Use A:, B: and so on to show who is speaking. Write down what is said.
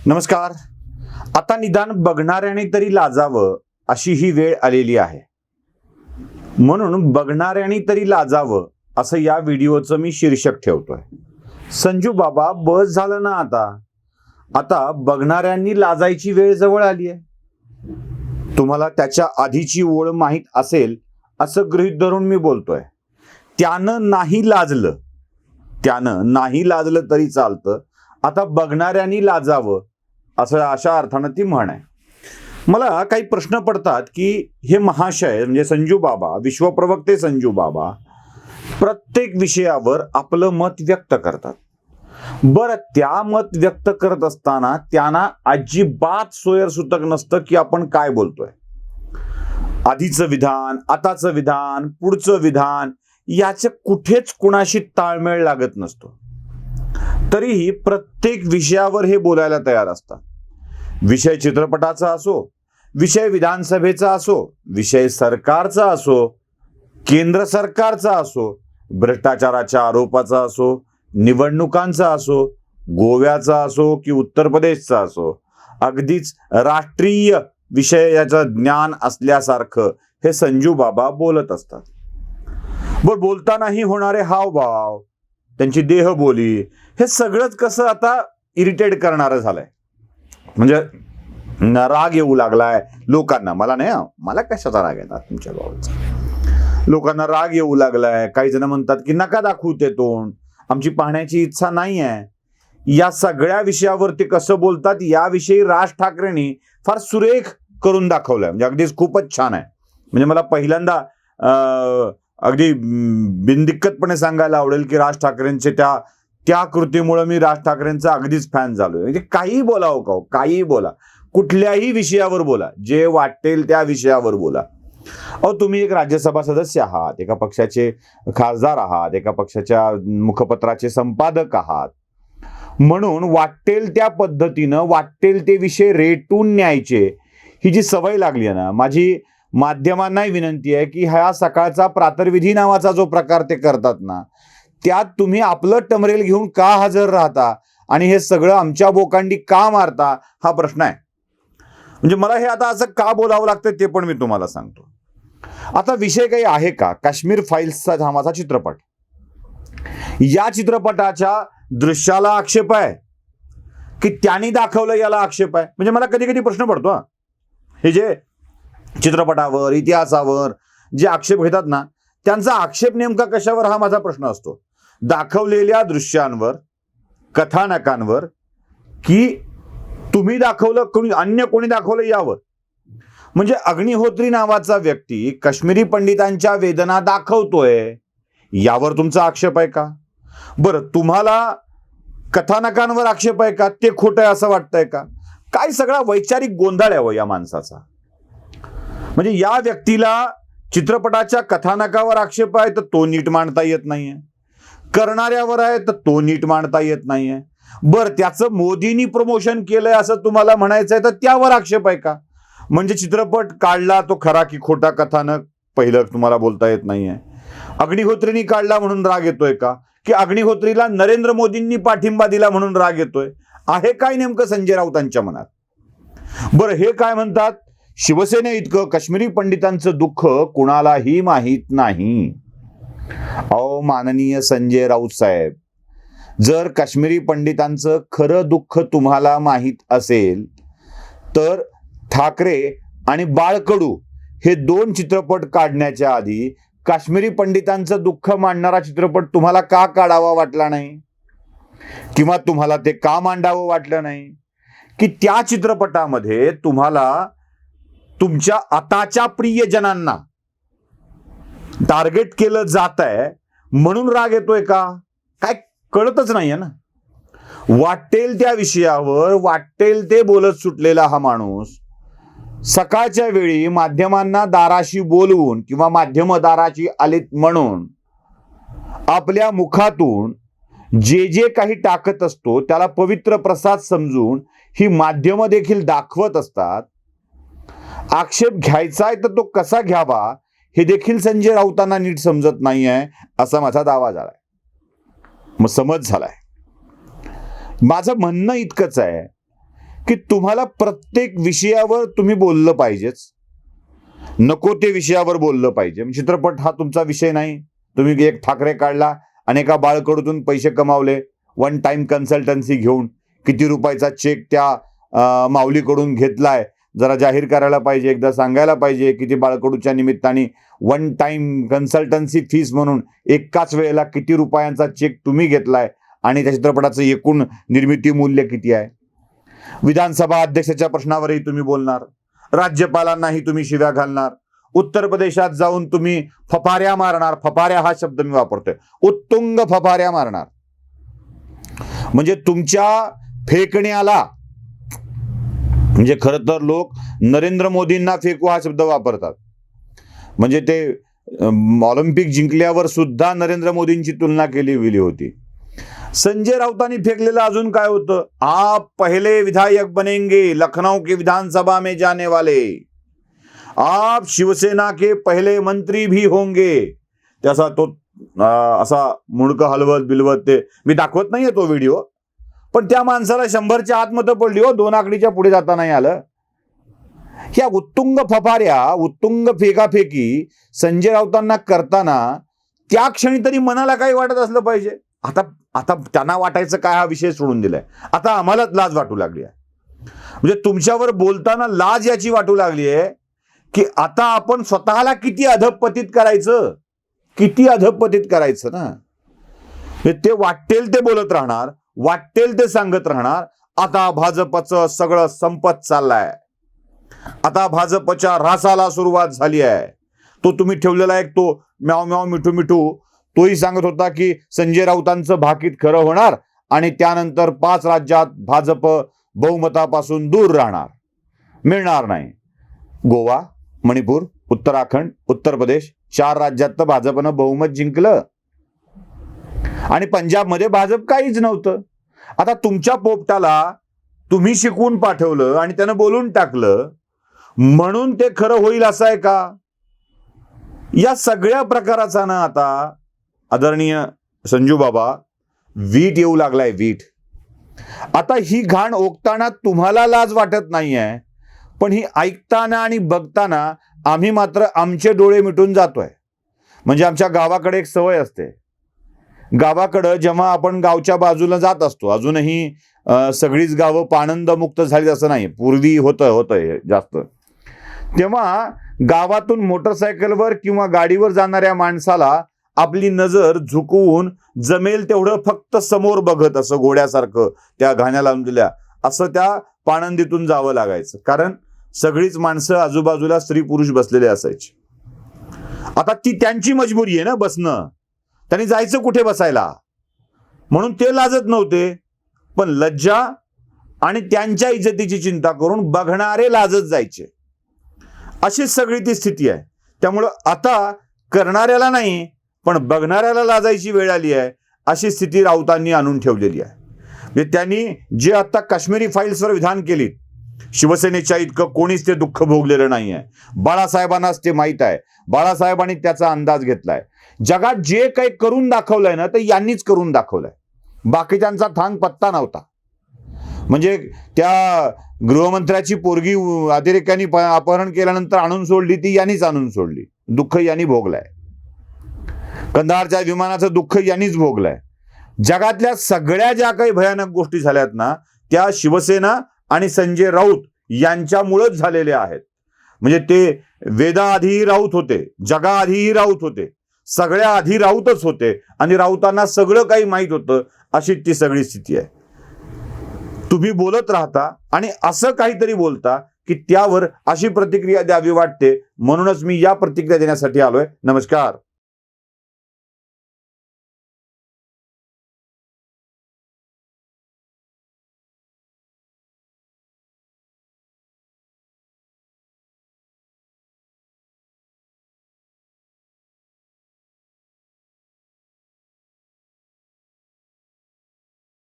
A: नमस्कार. आता निदान बघणाऱ्याने तरी लाजावं अशी ही वेळ आलेली आहे. म्हणून बघणाऱ्याने तरी लाजावं असं या व्हिडिओचं मी शीर्षक ठेवतोय. संजू बाबा बस झालं ना आता. आता बघणाऱ्यांनी लाजायची वेळ जवळ आली आहे. तुम्हाला त्याच्या आधीची ओळ माहीत असेल असं गृहीत धरून मी बोलतोय. त्यानं नाही लाजलं तरी चालतं. आता बघणाऱ्यांनी लाजावं असं अशा अर्थानं ती म्हण आहे. मला काही प्रश्न पडतात की हे महाशय म्हणजे संजू बाबा, विश्वप्रवक्ते संजू बाबा प्रत्येक विषयावर आपलं मत व्यक्त करतात. बरं, त्या मत व्यक्त करत असताना त्यांना अजिबात सोयरसूतक नसतं की आपण काय बोलतोय. आधीचं विधान, आताचं विधान, पुढचं विधान याचे कुठेच कुणाशी ताळमेळ लागत नसतो. तरीही प्रत्येक विषयावर हे बोलायला तयार असतात. विषय चित्रपटाचा असो, विषय विधानसभेचा असो, विषय सरकारचा असो, केंद्र सरकारचा असो, भ्रष्टाचाराच्या आरोपाचा असो, निवडणुकांचा असो, गोव्याचा असो की उत्तर प्रदेशचा असो, अगदीच राष्ट्रीय विषयाचं ज्ञान असल्यासारखं हे संजू बाबा बोलत असतात. बरं, बोलतानाही होणारे हावभाव, त्यांची देहबोली हे सगळंच कसं आता इरिटेट करणारं झालंय. म्हणजे राग येऊ लागलाय लोकांना. मला नाही, मला कशाचा राग येतात तुमच्या बाबतचा. लोकांना राग येऊ लागलाय. काही जण म्हणतात की नका दाखवू ते तोंड, आमची पाहण्याची इच्छा नाही आहे. या सगळ्या विषयावरती कसं बोलतात याविषयी राज ठाकरेंनी फार सुरेख करून दाखवलंय. म्हणजे अगदीच खूपच छान आहे. म्हणजे मला पहिल्यांदा अगदी बिनदिक्कतपणे सांगायला आवडेल की राज ठाकरेंचे त्या कृतीमुळे मी राज ठाकरेंचा अगदीच फॅन झालोय. म्हणजे काहीही बोलावं का, काहीही बोला, कुठल्याही विषयावर बोला, जे वाटेल त्या विषयावर बोला. तुम्ही एक राज्यसभा सदस्य आहात, एका पक्षाचे खासदार आहात, एका पक्षाच्या मुखपत्राचे संपादक आहात, म्हणून वाटेल त्या पद्धतीनं वाटेल ते विषय रेटून न्यायचे ही जी सवय लागली आहे ना, माझी माध्यमांनाही विनंती आहे की हा सकाळचा प्रातर्विधी नावाचा जो प्रकार ते करतात ना, त्यात तुम्ही आपलं टमरेल घेऊन का हजर राहता आणि हे सगळं आमच्या बोकांडी का मारता हा प्रश्न आहे. म्हणजे मला हे आता असं का बोलावं लागतं ते पण मी तुम्हाला सांगतो. आता विषय काही आहे का, काश्मीर फाईल्सचा नावाचा चित्रपट, या चित्रपटाच्या दृश्याला आक्षेप आहे की त्यांनी दाखवलं याला आक्षेप आहे. म्हणजे मला कधी कधी प्रश्न पडतो, हे जे चित्रपटावर, इतिहासावर जे आक्षेप घेतात ना, त्यांचा आक्षेप नेमका कशावर हा माझा प्रश्न असतो. दाखवलेल्या दृश्यांवर, कथानकांवर, की तुम्ही दाखवलं, कोणी अन्य कोणी दाखवलं यावर. म्हणजे अग्निहोत्री नावाचा व्यक्ती काश्मीरी पंडितांच्या वेदना दाखवतोय यावर तुमचा आक्षेप आहे का? बरं, तुम्हाला कथानकांवर आक्षेप आहे का, ते खोटं आहे असं वाटतंय का? काय सगळा वैचारिक गोंधळ आहे या माणसाचा. म्हणजे या व्यक्तीला चित्रपटाच्या कथानकावर आक्षेप आहे तर तो नीट मांडता येत नाहीये, करणाऱ्यावर आहे तर तो नीट मांडता येत नाहीये. बरं, त्याचं मोदींनी प्रमोशन केलंय असं तुम्हाला म्हणायचंय तर त्यावर आक्षेप आहे का? म्हणजे चित्रपट काढला तो खरा की खोटा, कथानक पहिलं तुम्हाला बोलता येत नाहीये. अग्निहोत्रींनी काढला म्हणून राग येतोय का, की अग्निहोत्रीला नरेंद्र मोदींनी पाठिंबा दिला म्हणून राग येतोय? आहे काय नेमकं संजय राऊतांच्या मनात? बरं, हे काय म्हणतात, शिवसेने इतकं काश्मीरी पंडितांचं दुःख कुणालाही माहीत नाही. माननीय संजय राऊत साहेब, जर काश्मीरी पंडितांचं खरं दुःख तुम्हाला माहीत असेल तर ठाकरे आणि बाळकडू हे दोन चित्रपट काढण्याच्या आधी काश्मीरी पंडितांचं दुःख मांडणारा चित्रपट तुम्हाला का काढावा वाटला नाही, किंवा तुम्हाला ते का मांडावं वाटलं नाही की त्या चित्रपटामध्ये तुम्हाला तुमच्या आताच्या प्रियजनांना टार्गेट केलं जात आहे म्हणून राग येतोय का? काय कळतच नाहीये ना. वाटेल त्या विषयावर वाटेल ते बोलत सुटलेला हा माणूस सकाळच्या वेळी माध्यमांना दाराशी बोलवून किंवा माध्यम दाराची आलीत म्हणून आपल्या मुखातून जे जे काही टाकत असतो त्याला पवित्र प्रसाद समजून ही माध्यम देखील दाखवत असतात. आक्षेप घ्यायचा आहे तर तो कसा घ्यावा हे देखील संजय राऊतांना नीट समजत नाहीये असा माझा दावा झालाय, मग समज झालाय. माझं म्हणणं इतकंच आहे की तुम्हाला प्रत्येक विषयावर तुम्ही बोललं पाहिजेच, नको ते विषयावर बोललं पाहिजे. चित्रपट हा तुमचा विषय नाही. तुम्ही एक ठाकरे काढला आणि एका बाळकडून पैसे कमावले, वन टाइम कन्सल्टन्सी घेऊन किती रुपयाचा चेक त्या माऊलीकडून घेतलाय, जरा जाहीर करायला पाहिजे, एकदा सांगायला पाहिजे की ती बाळकडूच्या निमित्ताने वन टाइम कन्सल्टन्सी फीस म्हणून एकाच वेळेला किती रुपयांचा चेक तुम्ही घेतलाय आणि त्या चित्रपटाचं एकूण निर्मिती मूल्य किती आहे. विधानसभा अध्यक्षाच्या प्रश्नावरही तुम्ही बोलणार, राज्यपालांनाही तुम्ही शिव्या घालणार, उत्तर प्रदेशात जाऊन तुम्ही फफाऱ्या मारणार. फफाऱ्या हा शब्द मी वापरतोय, उत्तुंग फफाऱ्या मारणार. म्हणजे तुमच्या फेकण्याला, म्हणजे खरं तर लोक नरेंद्र मोदींना फेकू हा शब्द वापरतात. म्हणजे ते ऑलिम्पिक जिंकल्यावर सुद्धा नरेंद्र मोदींची तुलना केली गेली होती. संजय राऊतांनी फेकलेलं अजून काय होतं, आप पहले विधायक बनेंगे लखनऊ के विधानसभा में जाने वाले, आप शिवसेना के पहले मंत्री भी होंगे. त्याचा तो असा मुंडकं हलवत बिलवत, ते मी दाखवत नाहीये तो व्हिडिओ, पण त्या माणसाला 100च्या आत मतं पडली हो, 2 आकडीच्या पुढे जाता नाही आलं. ह्या उत्तुंग फफाऱ्या, उत्तुंग फेकाफेकी संजय राऊतांना करताना त्या क्षणी तरी मनाला काही वाटत असलं पाहिजे. आता आता त्यांना वाटायचं काय, हा विषय सोडून दिलाय. आता आम्हालाच लाज वाटू लागली आहे. म्हणजे तुमच्यावर बोलताना लाज याची वाटू लागली आहे की आता आपण स्वतःला किती अधपतित करायचं, किती अधपतित करायचं ना. ते वाटेल ते बोलत राहणार, वाटेल ते सांगत राहणार. आता भाजपचं सगळं संपत चाललंय, आता भाजपच्या रासाला सुरुवात झाली आहे. तो तुम्ही ठेवलेला एक तो म्याव म्याव मिठू मिठू, तोही सांगत होता की संजय राऊतांचं भाकीत खरं होणार आणि त्यानंतर 5 राज्यात भाजप बहुमतापासून दूर राहणार, मिळणार नाही. गोवा, मणिपूर, उत्तराखंड, उत्तर प्रदेश 4 राज्यात तर भाजपनं बहुमत जिंकलं आणि पंजाबमध्ये भाजप काहीच नव्हतं. आता तुमच्या पोपटाला तुम्ही शिकवून पाठवलं आणि त्यानं बोलून टाकलं म्हणून ते खरं होईल असं आहे का? या सगळ्या प्रकाराचा ना आता आदरणीय संजू बाबा वीट येऊ लागलाय, वीट. आता ही घाण ओकताना तुम्हाला लाज वाटत नाहीये, पण ही ऐकताना आणि बघताना आम्ही मात्र आमचे डोळे मिटून जातोय. म्हणजे आमच्या गावाकडे एक सवय असते, गावाकडं जेव्हा आपण गावच्या बाजूला जात असतो, अजूनही सगळीच गावं पाणंदमुक्त झाली असं नाही, पूर्वी होतंय जास्त, तेव्हा गावातून मोटरसायकलवर किंवा गाडीवर जाणाऱ्या माणसाला आपली नजर झुकवून जमेल तेवढं फक्त समोर बघत, असं घोड्यासारखं त्या घाण्या लावून दिल्या असं त्या पाणंदीतून जावं लागायचं, कारण सगळीच माणसं आजूबाजूला स्त्री पुरुष बसलेले असायचे. आता ती त्यांची मजबुरी आहे ना बसणं, त्यांनी जायचं कुठे बसायला, म्हणून ते लाजत नव्हते. पण लज्जा आणि त्यांच्या इज्जतीची चिंता करून बघणारे लाजत जायचे. अशी सगळी ती स्थिती आहे. त्यामुळं आता करणाऱ्याला नाही पण बघणाऱ्याला लाजायची वेळ आली आहे, अशी स्थिती राऊतांनी आणून ठेवलेली आहे. म्हणजे त्यांनी जे आता काश्मीरी फाईल्सवर विधान केली, शिवसेनेच्या इतकं कोणीच ते दुःख भोगलेलं नाही आहे. बाळासाहेबांनाच ते माहीत आहे, बाळासाहेबांनी त्याचा अंदाज घेतलाय. जगात जे काही करून दाखवलंय ना ते यांनीच करून दाखवलंय, बाकीच्यांचा थांग पत्ता नव्हता. म्हणजे त्या गृहमंत्र्याची पोरगी अतिरेक्यांनी अपहरण केल्यानंतर आणून सोडली, ती यांनीच आणून सोडली, दुःख यांनी भोगलंय. कंधारच्या विमानाचं दुःख यांनीच भोगलंय. जगातल्या सगळ्या ज्या काही भयानक गोष्टी झाल्यात ना त्या शिवसेना आणि संजय राऊत यांच्यामुळेच झालेल्या आहेत. म्हणजे ते वेदाआधीही राऊत होते, जगाआधीही राऊत होते, सगळ्या आधी राऊतच होते आणि राऊतांना सगळं काही माहीत होतं. अशी ती सगळी स्थिती आहे. तुम्ही बोलत राहता आणि असं काहीतरी बोलता की त्यावर अशी प्रतिक्रिया द्यावी वाटते, म्हणूनच मी या प्रतिक्रिया देण्यासाठी आलोय. नमस्कार.